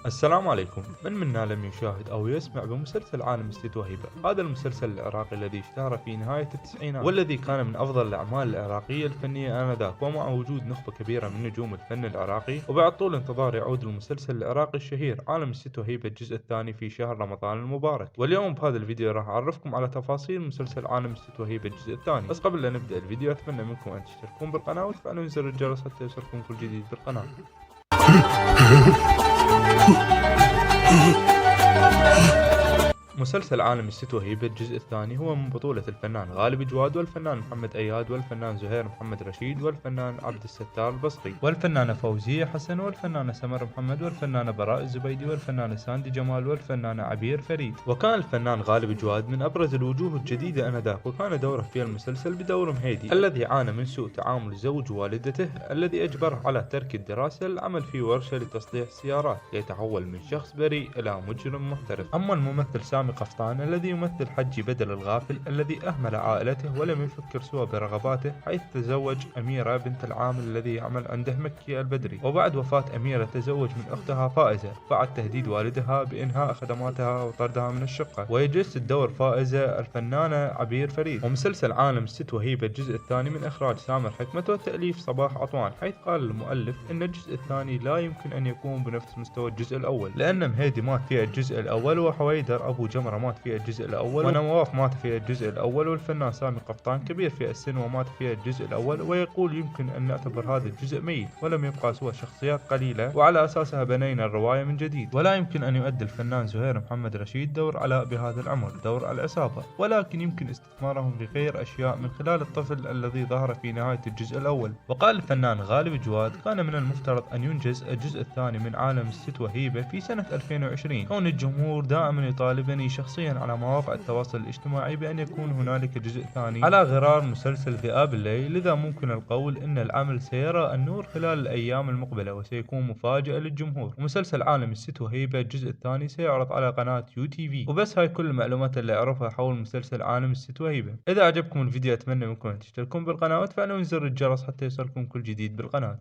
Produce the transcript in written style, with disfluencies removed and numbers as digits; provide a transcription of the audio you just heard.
السلام عليكم. من منا لم يشاهد أو يسمع بمسلسل عالم الست وهيبة؟ هذا المسلسل العراقي الذي اشتهر في نهاية التسعينات، والذي كان من أفضل الأعمال العراقية الفنية آنذاك، ومع وجود نخبة كبيرة من نجوم الفن العراقي. وبعد طول انتظار يعود المسلسل العراقي الشهير عالم الست وهيبة الجزء الثاني في شهر رمضان المبارك. واليوم بهذا الفيديو راح أعرفكم على تفاصيل مسلسل عالم الست وهيبة الجزء الثاني. بس قبل لا نبدأ الفيديو أتمنى منكم أن تشتركون بالقناة وتفعلون زر الجرس حتى يوصلكم كل جديد بالقناة. مسلسل عالم الست وهيبة الجزء الثاني هو من بطولة الفنان غالب جواد والفنان محمد أياد والفنان زهير محمد رشيد والفنان عبد الستار البصري والفنانة فوزية حسن والفنانة سمر محمد والفنانة براء الزبيدي والفنانة ساندي جمال والفنانة عبير فريد. وكان الفنان غالب جواد من أبرز الوجوه الجديدة آنذاك، وكان دوره في المسلسل بدور مهيدي الذي عانى من سوء تعامل زوج والدته الذي أجبره على ترك الدراسة للعمل في ورشة لتصليح السيارات ليتحول من شخص بريء إلى مجرم محترف. أما الممثل سامي قفطان الذي يمثل حجي بدل الغافل الذي أهمل عائلته ولم يفكر سوى برغباته، حيث تزوج أميرة بنت العامل الذي يعمل عنده مكي البدري. وبعد وفاة أميرة تزوج من أختها فائزة بعد تهديد والدها بإنهاء خدماتها وطردها من الشقة. ويجسد دور فائزة الفنانة عبير فريد. ومسلسل عالم الست وهيبة الجزء الثاني من إخراج سامر حكمة وتأليف صباح عطوان، حيث قال المؤلف إن الجزء الثاني لا يمكن أن يكون بنفس مستوى الجزء الأول، لأن مهيدي مات في الجزء الأول، وحويدر أبو جمرة مات في الجزء الأول، ونواف مات في الجزء الأول، والفنان سامي قفطان كبير في السن ومات في الجزء الأول. ويقول يمكن أن نعتبر هذا الجزء ميت ولم يبقى سوى شخصيات قليلة وعلى أساسها بنينا الرواية من جديد. ولا يمكن أن يؤدي الفنان زهير محمد رشيد دور علاء بهذا العمر، دور العصابة، ولكن يمكن استثمارهم في غير أشياء من خلال الطفل الذي ظهر في نهاية الجزء الأول. وقال الفنان غالب جواد كان من المفترض أن ينجز الجزء الثاني من عالم الست وهيبة في سنة 2020، كون الجمهور دائما يطالبني شخصيا على مواقع التواصل الاجتماعي بأن يكون هنالك جزء ثاني على غرار مسلسل ذئاب الليل، لذا ممكن القول أن العمل سيرى النور خلال الأيام المقبلة وسيكون مفاجأة للجمهور. ومسلسل عالم الست وهيبة الجزء الثاني سيعرض على قناة UTV. وبس هاي كل المعلومات اللي أعرفها حول مسلسل عالم الست وهيبة. إذا عجبكم الفيديو أتمنى منكم أن تشتركون بالقناة وتفعلون زر الجرس حتى يوصلكم كل جديد بالقناة.